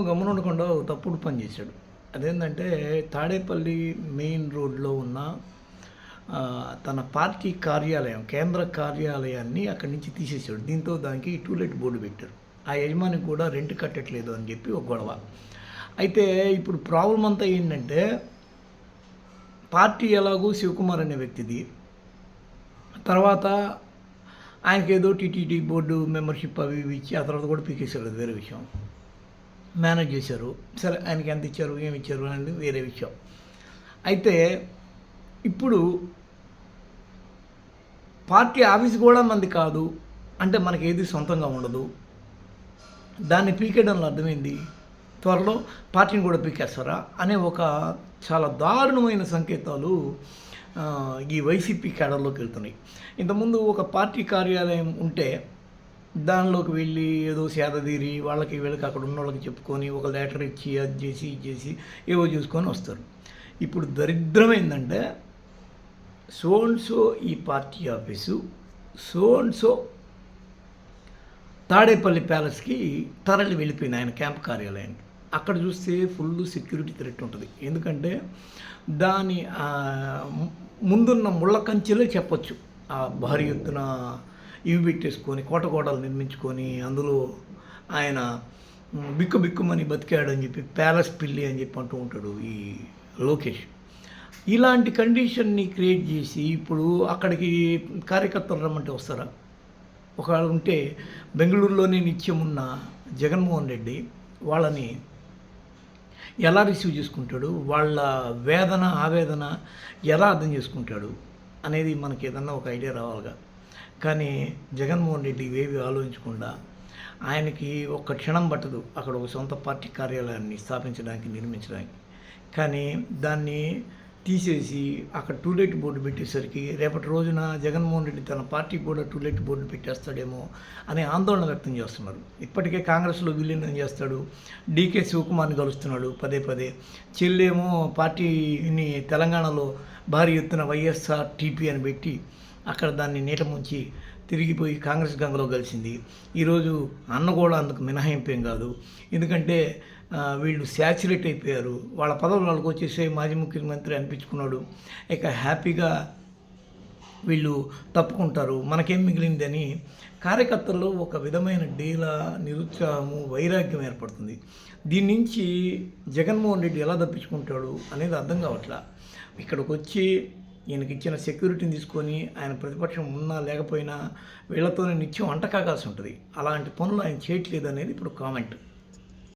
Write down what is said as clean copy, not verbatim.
గమ్మునుండకుండా ఓ తప్పుడు పని చేశాడు. అదేంటంటే తాడేపల్లి మెయిన్ రోడ్‌లో ఉన్న తన పార్టీ కార్యాలయం, కేంద్ర కార్యాలయాన్ని అక్కడి నుంచి తీసేసాడు. దీంతో దానికి టూలెట్ బోర్డు పెట్టారు. ఆ యజమానికి కూడా రెంట్ కట్టట్లేదు అని చెప్పి ఒక గొడవ. అయితే ఇప్పుడు ప్రాబ్లమ్ అంతా ఏంటంటే పార్టీ ఎలాగో శివకుమార్ అనే వ్యక్తిది. తర్వాత ఆయనకేదో టీటీడీ బోర్డు మెంబర్‌షిప్ అవి ఇవి ఇచ్చి ఆ తర్వాత కూడా పీకేశారు, అది వేరే విషయం. మేనేజ్ చేశారు. సరే ఆయనకి ఎంత ఇచ్చారు, ఏమి ఇచ్చారు అనేది వేరే విషయం. అయితే ఇప్పుడు పార్టీ ఆఫీస్ కూడా మనది కాదు అంటే మనకి ఏది సొంతంగా ఉండదు. దాన్ని పీకేయడంలో అర్థమైంది త్వరలో పార్టీని కూడా పీకేస్తారా అనే ఒక చాలా దారుణమైన సంకేతాలు ఈ వైసీపీ కేడర్లోకి వెళ్తున్నాయి. ఇంతకుముందు ఒక పార్టీ కార్యాలయం ఉంటే దానిలోకి వెళ్ళి ఏదో సేదతీరి వాళ్ళకి వీళ్ళకి అక్కడ ఉన్న వాళ్ళకి చెప్పుకొని ఒక లెటర్ ఇచ్చి అది చేసి ఇది చేసి ఏవో చూసుకొని వస్తారు. ఇప్పుడు దరిద్రం ఏంటంటే సో అండ్ సో ఈ party office, so and so Tadepalli ప్యాలెస్కి తరలి వెళ్ళిపోయింది ఆయన క్యాంప్ కార్యాలయానికి. అక్కడ చూస్తే ఫుల్ సెక్యూరిటీ థ్రెట్ ఉంటుంది. ఎందుకంటే దాని ముందున్న ముళ్ళ కంచెలే చెప్పొచ్చు. ఆ భారీ ఎత్తున ఇవి పెట్టేసుకొని కోటగోడలు నిర్మించుకొని అందులో ఆయన బిక్కుమని బతికాడని చెప్పి ప్యాలెస్ పిల్లి అని చెప్పి అంటూ ఉంటాడు ఈ లోకేష్. ఇలాంటి కండిషన్ని క్రియేట్ చేసి ఇప్పుడు అక్కడికి కార్యకర్తలు రమ్మంటే వస్తారా? ఒకవేళ ఉంటే బెంగళూరులోనే నిత్యం ఉన్న జగన్మోహన్ రెడ్డి వాళ్ళని ఎలా రిసీవ్ చేసుకుంటాడు, వాళ్ళ వేదన ఆవేదన ఎలా అర్థం చేసుకుంటాడు అనేది మనకి ఏదన్నా ఒక ఐడియా రావాలిగా. కానీ జగన్మోహన్ రెడ్డి ఇవేవి ఆలోచించకుండా ఆయనకి ఒక్క క్షణం పట్టదు అక్కడ ఒక సొంత పార్టీ కార్యాలయాన్ని స్థాపించడానికి, నిర్మించడానికి. కానీ దాన్ని తీసేసి అక్కడ టూలెట్ బోర్డు పెట్టేసరికి రేపటి రోజున జగన్మోహన్ రెడ్డి తన పార్టీ కూడా టూలెట్ బోర్డు పెట్టేస్తాడేమో అనే ఆందోళన వ్యక్తం చేస్తున్నారు. ఇప్పటికే కాంగ్రెస్లో విలీనం చేస్తాడు, డీకే శివకుమార్ని కలుస్తున్నాడు పదే పదే. చెల్లేమో పార్టీని తెలంగాణలో భారీ ఎత్తున వైఎస్ఆర్టీపీ అని పెట్టి అక్కడ దాన్ని నీట ముంచి తిరిగిపోయి కాంగ్రెస్ గంగలో కలిసింది. ఈరోజు అన్న కూడా అందుకు మినహాయింపేం కాదు. ఎందుకంటే వీళ్ళు శాచురేట్ అయిపోయారు, వాళ్ళ పదవులు వాళ్ళకి వచ్చేసే మాజీ ముఖ్యమంత్రి అనిపించుకున్నాడు. ఇక హ్యాపీగా వీళ్ళు తప్పుకుంటారు, మనకేం మిగిలిందని కార్యకర్తల్లో ఒక విధమైన డీలా, నిరుత్సాహము, వైరాగ్యం ఏర్పడుతుంది. దీని నుంచి జగన్మోహన్ రెడ్డి ఎలా తప్పించుకుంటాడు అనేది అర్థం కావట్లా. ఇక్కడికి వచ్చి ఈయనకి ఇచ్చిన సెక్యూరిటీని తీసుకొని ఆయన ప్రతిపక్షం ఉన్నా లేకపోయినా వీళ్ళతోనే నిత్యం అంటకాగాల్సి ఉంటుంది. అలాంటి పనులు ఆయన చేయట్లేదు అనేది ఇప్పుడు కామెంట్.